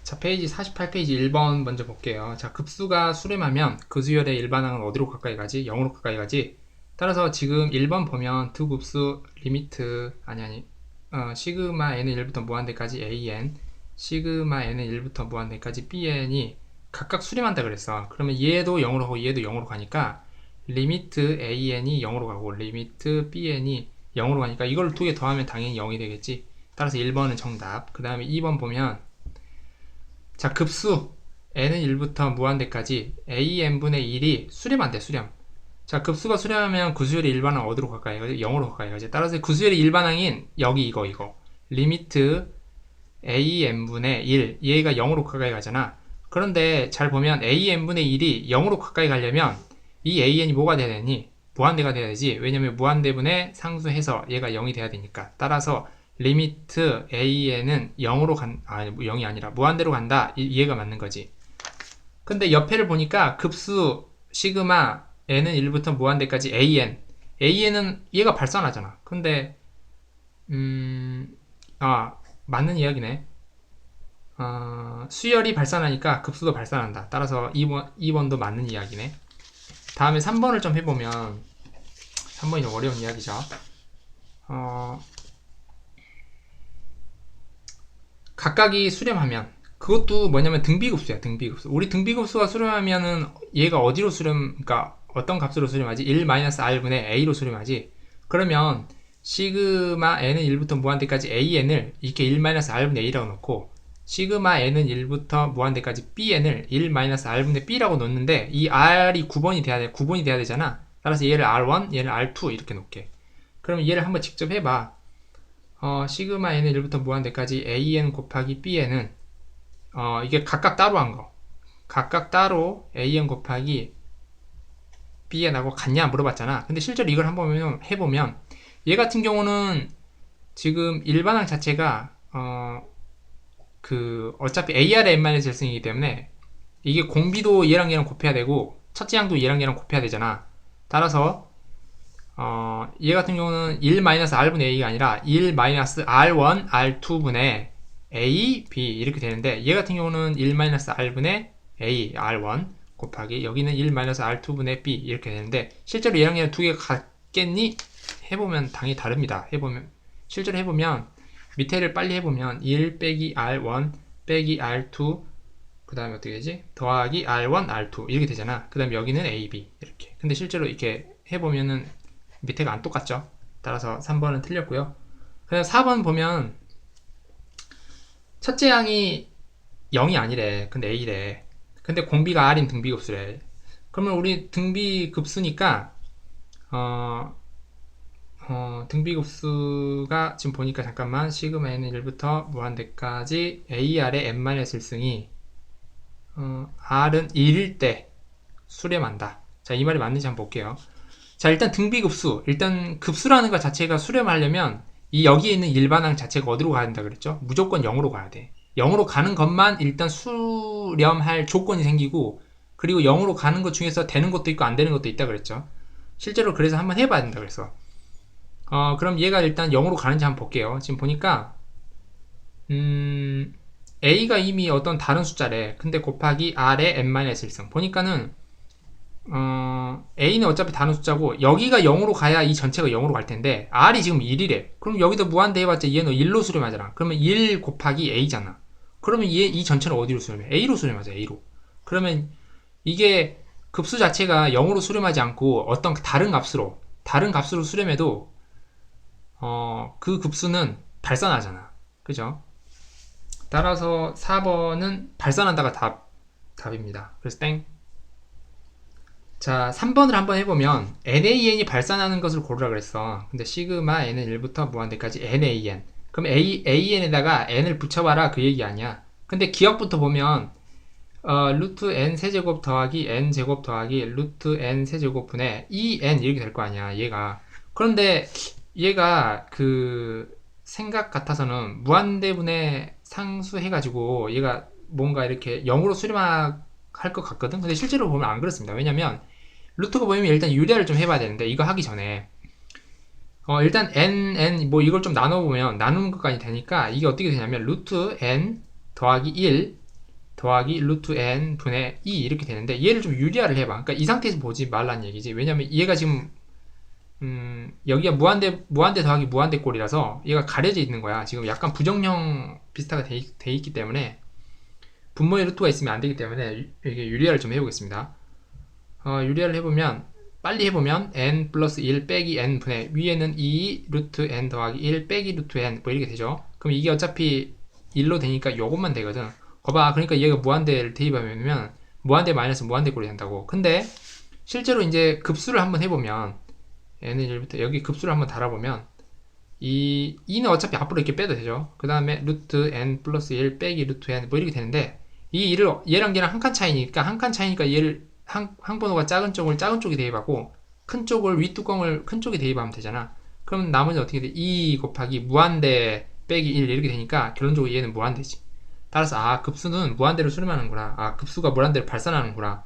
자, 페이지 48페이지 1번 먼저 볼게요. 자, 급수가 수렴하면 그 수열의 일반항은 어디로 가까이 가지? 0으로 가까이 가지? 따라서 지금 1번 보면 두 급수 리미트, 시그마 n은 1부터 무한대까지 an, 시그마 n은 1부터 무한대까지 bn이 각각 수렴한다 그랬어. 그러면 얘도 0으로 가고 얘도 0으로 가니까 리미트 an이 0으로 가고 리미트 bn이 0으로 가니까 이걸 두 개 더하면 당연히 0이 되겠지. 따라서 1번은 정답. 그 다음에 2번 보면 자, 급수 n은 1부터 무한대까지 an분의 1이 수렴한대, 수렴. 자, 급수가 수렴하면 구수열의 일반항 어디로 가까이 가지? 0으로 가까이 가지. 따라서 구수열의 일반항인 여기 이거 리미트 an분의 1 얘가 0으로 가까이 가잖아. 그런데 잘 보면 an분의 1이 0으로 가까이 가려면 이 an이 뭐가 돼야 되니? 무한대가 돼야 되지. 왜냐면 무한대분의 상수해서 얘가 0이 돼야 되니까. 따라서 리미트 an은 0으로 아니 0이 아니라 무한대로 간다. 이해가 맞는 거지. 근데 옆에를 보니까 급수 시그마 n은 1부터 무한대까지 an은 얘가 발산하잖아. 근데 맞는 이야기네. 수열이 발산하니까 급수도 발산한다. 따라서 2번도 맞는 이야기네. 다음에 3번을 좀 해보면 3번이 좀 어려운 이야기죠. 각각이 수렴하면 그것도 뭐냐면 등비급수야. 등비급수. 우리 등비급수가 수렴하면은 얘가 어디로 그러니까 어떤 값으로 수렴하지? 1-r분의 a로 수렴하지. 그러면 시그마 n은 1부터 무한대까지 an을 이렇게 1-r분의 a라고 놓고 시그마 n은 1부터 무한대까지 bn을 1-r분의 b라고 놓는데 이 r이 9번이 돼야 되잖아. 따라서 얘를 r1, 얘를 r2 이렇게 놓게. 그러면 얘를 한번 직접 해봐. 시그마 n은 1부터 무한대까지 an 곱하기 bn은 이게 각각 따로 한 거. 각각 따로 an 곱하기 bn하고 같냐 물어봤잖아. 근데 실제로 이걸 한번 해보면 얘 같은 경우는 지금 일반항 자체가 어차피 AR의 n-1승이기 때문에 이게 공비도 얘랑 곱해야 되고 첫째 항도 얘랑 곱해야 되잖아. 따라서 얘 같은 경우는 1-r분의 a가 아니라 1-r1, r2분의 a, b 이렇게 되는데 얘 같은 경우는 1-r분의 a, r1 곱하기 여기는 1-r2분의 b 이렇게 되는데 실제로 얘랑 두 개가 같겠니? 해보면 당연히 다릅니다. 실제로 해보면 밑에를 빨리 해보면 1 빼기 r1 빼기 r2 그 다음에 어떻게 되지? 더하기 r1, r2 이렇게 되잖아. 그 다음에 여기는 a, b 이렇게. 근데 실제로 이렇게 해보면은 밑에가 안 똑같죠. 따라서 3번은 틀렸고요. 그다음 4번 보면 첫째 항이 0이 아니래. 근데 a래. 근데 공비가 r인 등비급수래. 그러면 우리 등비급수니까 등비급수가 지금 보니까 잠깐만 시그마 n은 1부터 무한대까지 ar의 n-1승이 r은 1일 때 수렴한다. 자, 이 말이 맞는지 한번 볼게요. 자, 일단 등비급수. 일단 급수라는 것 자체가 수렴하려면 이 여기에 있는 일반항 자체가 어디로 가야 된다 그랬죠? 무조건 0으로 가야 돼. 0으로 가는 것만 일단 수렴할 조건이 생기고 그리고 0으로 가는 것 중에서 되는 것도 있고 안 되는 것도 있다 그랬죠. 실제로 그래서 한번 해봐야 된다 그랬어. 그럼 얘가 일단 0으로 가는지 한번 볼게요. 지금 보니까 a가 이미 어떤 다른 숫자래. 근데 곱하기 r의 n-1승. 보니까는 a는 어차피 다른 숫자고 여기가 0으로 가야 이 전체가 0으로 갈 텐데 r이 지금 1이래. 그럼 여기다 무한대 해봤자 얘는 1로 수렴하잖아. 그러면 1 곱하기 a잖아. 그러면 이 전체는 어디로 수렴해? a로 수렴하자. a로. 그러면 이게 급수 자체가 0으로 수렴하지 않고 어떤 다른 값으로 수렴해도 그 급수는 발산하잖아. 그죠? 따라서 4번은 발산한다가 답입니다. 그래서 땡. 자, 3번을 한번 해보면 NaN이 발산하는 것을 고르라 그랬어. 근데 시그마 n은 1부터 무한대까지 NaN. 그럼 AN에다가 n을 붙여봐라 그 얘기 아니야. 근데 기억부터 보면 루트 n 세제곱 더하기 n 제곱 더하기 루트 n 세제곱분의 2n 이렇게 될 거 아니야 얘가. 그런데 얘가 그 생각 같아서는 무한대분의 상수해가지고 얘가 뭔가 이렇게 0으로 수렴할 것 같거든. 근데 실제로 보면 안 그렇습니다. 왜냐면 루트가 보이면 일단 유래를 좀 해봐야 되는데 이거 하기 전에 일단 n 이걸 좀 나누는 것까지 되니까 이게 어떻게 되냐면 루트 n 더하기 1 더하기 루트 n 분의 2 이렇게 되는데 얘를 좀 유리화를 해봐. 그러니까 이 상태에서 보지 말라는 얘기지. 왜냐면 얘가 지금 여기가 무한대 더하기 무한대 꼴이라서 얘가 가려져 있는 거야. 지금 약간 부정형 비슷하게 돼 있기 때문에 분모에 루트가 있으면 안 되기 때문에 이게 유리화를 좀 해보겠습니다. 유리화를 해보면 빨리 해보면 n 플러스 1 빼기 n 분의 위에는 2 루트 n 더하기 1 빼기 루트 n 뭐 이렇게 되죠. 그럼 이게 어차피 1로 되니까 요것만 되거든. 거봐, 그러니까 얘가 무한대를 대입하면 무한대 마이너스 무한대 꼴이 된다고. 근데 실제로 이제 급수를 한번 해보면 n은 1부터 여기 급수를 한번 달아보면 이 2는 어차피 앞으로 이렇게 빼도 되죠. 그 다음에 루트 n 플러스 1 빼기 루트 n 뭐 이렇게 되는데 이 1을 얘랑 얘랑 한 칸 차이니까 얘를 항번호가 작은 쪽을 작은 쪽에 대입하고 큰 쪽을 윗뚜껑을 큰 쪽에 대입하면 되잖아. 그럼 나머지 어떻게 돼? 2 곱하기 무한대 빼기 1 이렇게 되니까 결론적으로 얘는 무한대지. 따라서 급수는 무한대로 수렴하는구나. 급수가 무한대로 발산하는구나.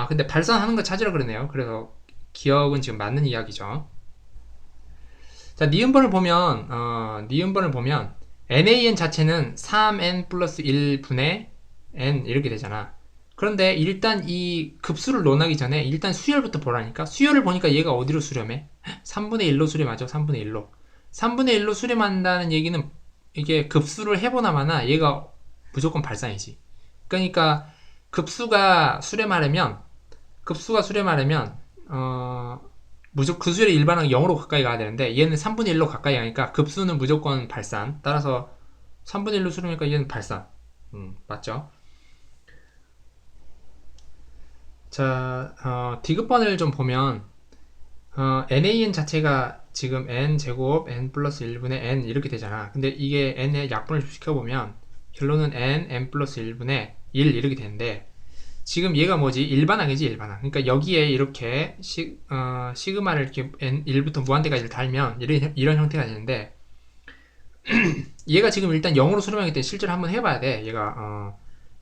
근데 발산하는 거 찾으라 그러네요. 그래서 기억은 지금 맞는 이야기죠. 자, 니은번을 보면 NaN 자체는 3n 플러스 1분의 n 이렇게 되잖아. 그런데 일단 이 급수를 논하기 전에 일단 수열부터 보라니까. 수열을 보니까 얘가 어디로 수렴해? 3분의 1로 수렴하죠. 3분의 1로. 3분의 1로 수렴한다는 얘기는 이게 급수를 해보나 마나 얘가 무조건 발산이지. 그러니까 급수가 수렴하려면 무조건 그 수열의 일반항이 0으로 가까이 가야 되는데 얘는 3분의 1로 가까이 가니까 급수는 무조건 발산. 따라서 3분의 1로 수렴하니까 얘는 발산. 맞죠? 자, 디귿번을 좀 보면 NaN 자체가 지금 n제곱 n 플러스 1분의 n 이렇게 되잖아. 근데 이게 n의 약분을 시켜보면 결론은 n 플러스 1분의 1 이렇게 되는데 지금 얘가 뭐지? 일반항이지, 일반항. 그러니까 여기에 이렇게 시그마를 이렇게 n 1부터 무한대까지 달면 이런 형태가 되는데 얘가 지금 일단 0으로 수렴하기 때문에 실제로 한번 해봐야 돼. 얘가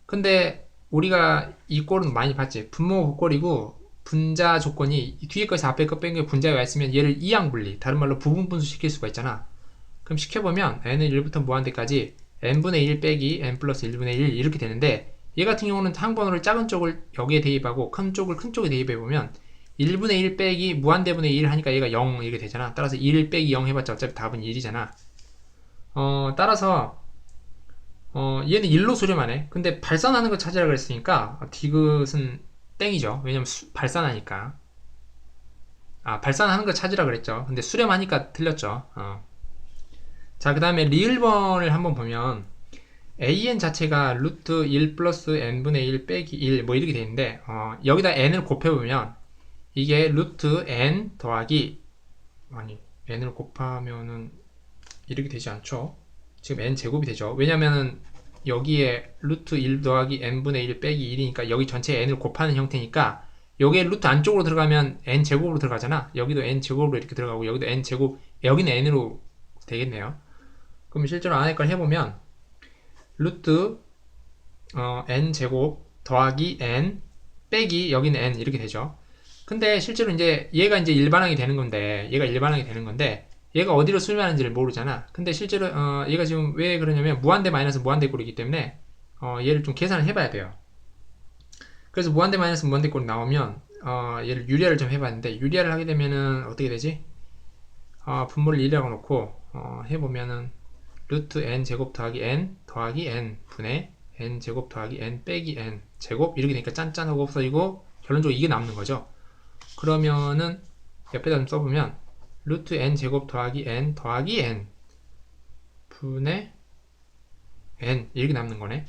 근데 우리가 이 꼴은 많이 봤지. 분모 곱꼴이고 분자 조건이 뒤에 것이 앞에 것 뺀 게 분자에 와 있으면 얘를 이항 분리, 다른 말로 부분 분수 시킬 수가 있잖아. 그럼 시켜보면 n은 1부터 무한대까지 n분의 1 빼기 n 플러스 1분의 1 이렇게 되는데 얘 같은 경우는 항번호를 작은 쪽을 여기에 대입하고 큰 쪽을 큰 쪽에 대입해보면 1분의 1 빼기 무한대분의 1 하니까 얘가 0 이렇게 되잖아. 따라서 1 빼기 0 해봤자 어차피 답은 1이잖아. 따라서 얘는 1로 수렴하네. 근데 발산하는 거 찾으라 그랬으니까 디귿은 땡이죠. 왜냐면 발산하니까. 발산하는 거 찾으라 그랬죠. 근데 수렴하니까 틀렸죠. 자, 그 다음에 리을번을 한번 보면 an 자체가 루트 1 플러스 n분의 1 빼기 1 뭐 이렇게 되는데 여기다 n을 곱해보면 이게 루트 n 더하기 n을 곱하면은 이렇게 되지 않죠. 지금 n 제곱이 되죠. 왜냐면은 여기에 루트 1 더하기 n분의 1 빼기 1이니까 여기 전체 n을 곱하는 형태니까 여기에 루트 안쪽으로 들어가면 n 제곱으로 들어가잖아. 여기도 n 제곱으로 이렇게 들어가고 여기도 n 제곱, 여기는 n으로 되겠네요. 그럼 실제로 안에 걸 해보면 루트 n 제곱 더하기 n 빼기 여기는 n 이렇게 되죠. 근데 실제로 얘가 일반항이 되는 건데 얘가 어디로 수렴하는지를 모르잖아. 근데 실제로 얘가 지금 왜 그러냐면 무한대 마이너스 무한대 꼴이기 때문에 얘를 좀 계산을 해봐야 돼요. 그래서 무한대 마이너스 무한대 꼴이 나오면 얘를 유리화를 좀 해봤는데 유리화를 하게 되면은 어떻게 되지? 분모를 1이라고 놓고 해보면은 루트 n 제곱 더하기 n 분의 n 제곱 더하기 n 빼기 n 제곱 이렇게 되니까 짠짠하고 없어지고 결론적으로 이게 남는 거죠. 그러면은 옆에다 좀 써보면 루트 n 제곱 더하기 n 분의 n 이렇게 남는 거네.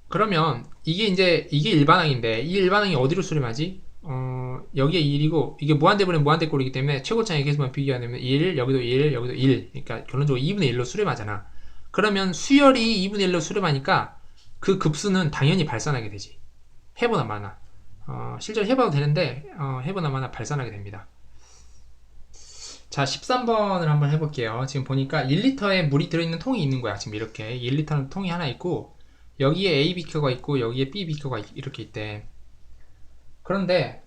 그러면 이게 일반항인데 이 일반항이 어디로 수렴하지? 여기에 1이고 이게 무한대분의 무한대꼴이기 때문에 최고차의 계수만 비교하면 1, 여기도 1, 여기도 1. 그러니까 결론적으로 2분의 1로 수렴하잖아. 그러면 수열이 2분의 1로 수렴하니까 그 급수는 당연히 발산하게 되지. 해보나 마나. 실제로 해봐도 되는데 해보나 마나 발산하게 됩니다. 자, 13번을 한번 해볼게요. 지금 보니까 1리터에 물이 들어있는 통이 있는 거야. 지금 이렇게 1리터는 통이 하나 있고 여기에 A 비커가 있고 여기에 B 비커가 이렇게 있대. 그런데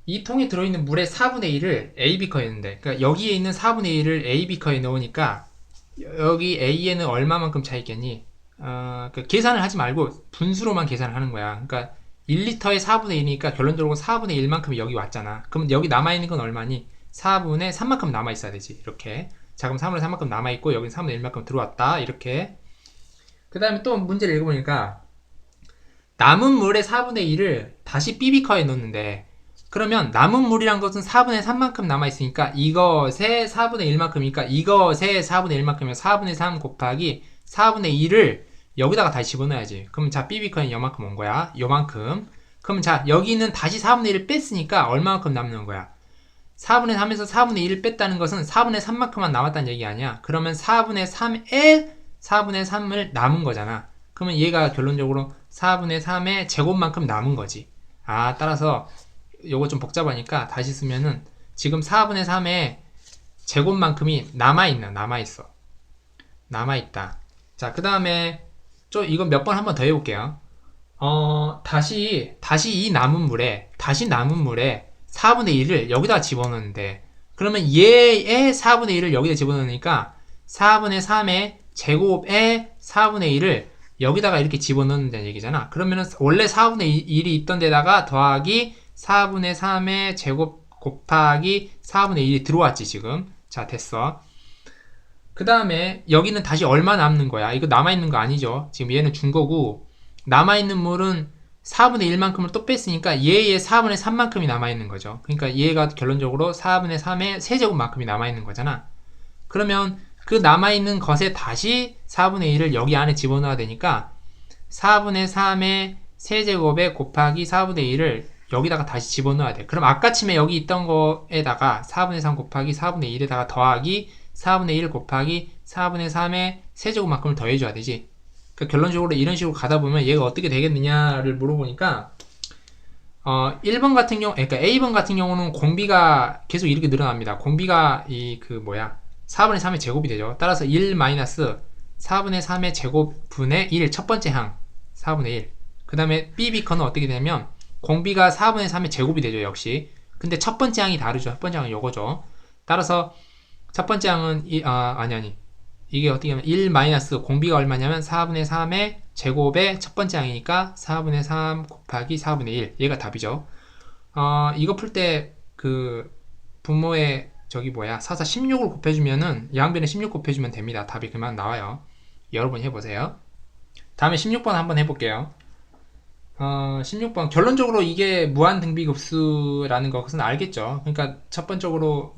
이 통에 들어있는 물의 4분의 1을 A 비커에 넣는데, 그러니까 여기에 있는 4분의 1을 A 비커에 넣으니까 여기 A에는 얼마만큼 차 있겠니? 계산을 하지 말고 분수로만 계산을 하는 거야. 그러니까 1리터에 4분의 1이니까 결론적으로 4분의 1만큼이 여기 왔잖아. 그럼 여기 남아있는 건 얼마니? 4분의 3만큼 남아있어야 되지. 이렇게. 자, 그럼 4분의 3만큼 남아있고 여기 4분의 1만큼 들어왔다. 이렇게. 그 다음에 또 문제를 읽어보니까 남은 물의 4분의 1을 다시 비비커에 넣는데 그러면 남은 물이란 것은 4분의 3만큼 남아있으니까 이것의 4분의 1만큼이니까 이것의 4분의 1만큼이면 4분의 3 곱하기 4분의 1을 여기다가 다시 집어넣어야지. 그럼 자, 비비커는 요만큼 온 거야. 요만큼. 그럼 자, 여기는 다시 4분의 1을 뺐으니까 얼마만큼 남는 거야? 4분의 3에서 4분의 1을 뺐다는 것은 4분의 3만큼만 남았다는 얘기 아니야. 그러면 4분의 3에 4분의 3을 남은 거잖아. 그러면 얘가 결론적으로 4분의 3의 제곱만큼 남은 거지. 따라서 요거 좀 복잡하니까 다시 쓰면은 지금 4분의 3의 제곱만큼이 남아있다. 자, 그 다음에 이건 몇 번 한번 더 해볼게요. 다시 이 남은 물에 4분의 1을 여기다 집어넣는데 그러면 얘의 4분의 1을 여기다 집어넣으니까 4분의 3의 제곱의 4분의 1을 여기다가 이렇게 집어넣는다는 얘기잖아. 그러면은 원래 4분의 1이 있던 데다가 더하기 4분의 3의 제곱 곱하기 4분의 1이 들어왔지 지금. 자, 됐어. 그 다음에 여기는 다시 얼마 남는 거야? 이거 남아있는 거 아니죠? 지금 얘는 준 거고 남아있는 물은 4분의 1만큼을 또 뺐으니까 얘의 4분의 3만큼이 남아있는 거죠. 그러니까 얘가 결론적으로 4분의 3의 세제곱만큼이 남아있는 거잖아. 그러면 그 남아있는 것에 다시 4분의 1을 여기 안에 집어넣어야 되니까 4분의 3의 세제곱에 곱하기 4분의 1을 여기다가 다시 집어넣어야 돼. 그럼 아까침에 여기 있던 거에다가 4분의 3 곱하기 4분의 1에다가 더하기 4분의 1 곱하기 4분의 3의 세제곱만큼을 더해줘야 되지. 그러니까 결론적으로 이런 식으로 가다 보면 얘가 어떻게 되겠느냐를 물어보니까 1번 같은 경우, 그러니까 A번 같은 경우는 공비가 계속 이렇게 늘어납니다. 공비가 4분의 3의 제곱이 되죠. 따라서 1 마이너스 4분의 3의 제곱분의 1 첫 번째 항 4분의 1. 그 다음에 B비커는 어떻게 되냐면 공비가 4분의 3의 제곱이 되죠. 역시. 근데 첫 번째 항이 다르죠. 첫 번째 항은 요거죠. 따라서 첫 번째 항은 이게 어떻게 하면 1 마이너스 공비가 얼마냐면 4분의 3의 제곱의 첫 번째 항이니까 4분의 3 곱하기 4분의 1. 얘가 답이죠. 이거 풀 때 분모에 사사 16을 곱해주면은 양변에 16 곱해주면 됩니다. 답이 그만 나와요. 여러분 해보세요. 다음에 16번 한번 해볼게요. 16번 결론적으로 이게 무한등비급수라는 것은 알겠죠. 그러니까 첫 번째로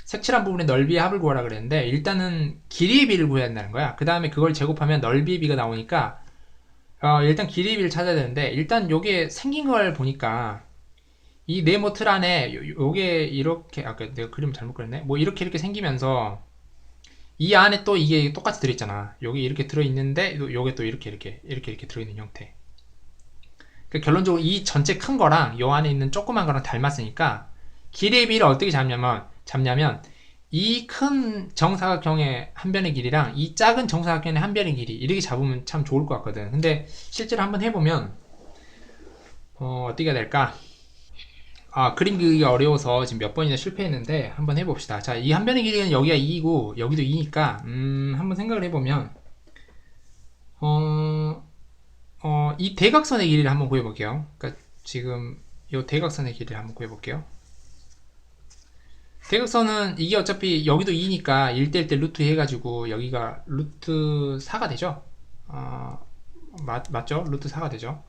색칠한 부분의 넓이의 합을 구하라 그랬는데 일단은 길이의 비를 구해야 된다는 거야. 그 다음에 그걸 제곱하면 넓이의 비가 나오니까 일단 길이의 비를 찾아야 되는데 일단 요게 생긴 걸 보니까 이 네모 틀 안에 요게 이렇게 내가 그림 잘못 그렸네. 뭐 이렇게 생기면서 이 안에 또 이게 똑같이 들어있잖아. 여기 이렇게 들어있는데 요게 또 이렇게 들어있는 형태. 그러니까 결론적으로 이 전체 큰 거랑 요 안에 있는 조그만 거랑 닮았으니까 길이의 비를 어떻게 잡냐면 이 큰 정사각형의 한 변의 길이랑 이 작은 정사각형의 한 변의 길이 이렇게 잡으면 참 좋을 것 같거든. 근데 실제로 한번 해보면 어떻게 해야 될까? 그림 그리기가 어려워서 지금 몇 번이나 실패했는데 한번 해봅시다. 자, 이 한 변의 길이는 여기가 2이고 여기도 2니까 한번 생각을 해보면 이 대각선의 길이를 한번 구해볼게요. 그러니까 지금 이 대각선의 길이를 한번 구해볼게요. 대각선은 이게 어차피 여기도 2니까 1대1 대 루트 해가지고 여기가 루트 4가 되죠. 맞죠? 루트 4가 되죠.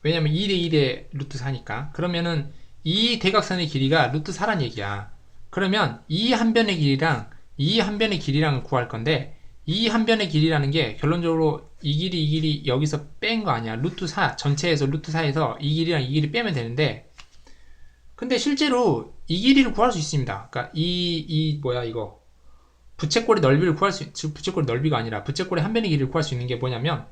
왜냐면 2대 2대 루트 4니까. 그러면은 이 대각선의 길이가 루트 4란 얘기야. 그러면 이 한 변의 길이랑 이 한 변의 길이랑을 구할 건데 이 한 변의 길이라는 게 결론적으로 이 길이 여기서 뺀 거 아니야. 루트 4 전체에서 루트 4에서 이 길이랑 이 길이 빼면 되는데 근데 실제로 이 길이를 구할 수 있습니다. 그러니까 이거 부채꼴의 넓이를 부채꼴의 넓이가 아니라 부채꼴의 한 변의 길이를 구할 수 있는 게 뭐냐면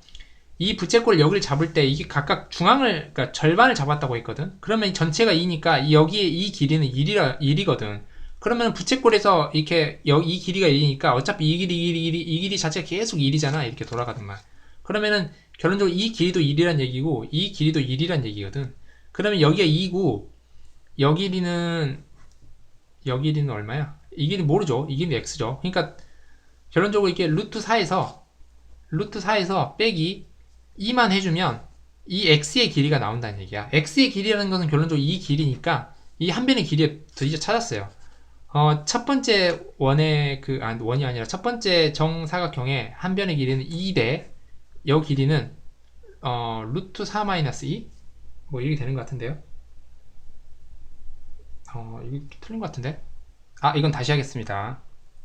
이 부채꼴 여기를 잡을 때 이게 각각 그러니까 절반을 잡았다고 했거든. 그러면 전체가 2니까 여기에 이 길이는 1이거든. 그러면 부채꼴에서 이렇게 이 길이가 1이니까 어차피 이 길이 자체가 계속 1이잖아. 이렇게 돌아가던만. 그러면은 결론적으로 이 길이도 1이란 얘기고 이 길이도 1이란 얘기거든. 그러면 여기가 2고 여 길이는 얼마야? 이 길이 모르죠. 이 길이는 x죠. 그러니까 결론적으로 이게 루트 4에서 루트 4에서 빼기 2만 해주면 이 x의 길이가 나온다는 얘기야. x의 길이라는 것은 결론적으로 이 길이니까 이 한 변의 길이에 드디어 찾았어요. 첫 번째 원이 아니라 첫 번째 정사각형의 한 변의 길이는 2대 여 길이는 루트 4 마이너스 2 뭐 이렇게 되는 것 같은데요. 이거 틀린 것 같은데. 이건 다시 하겠습니다.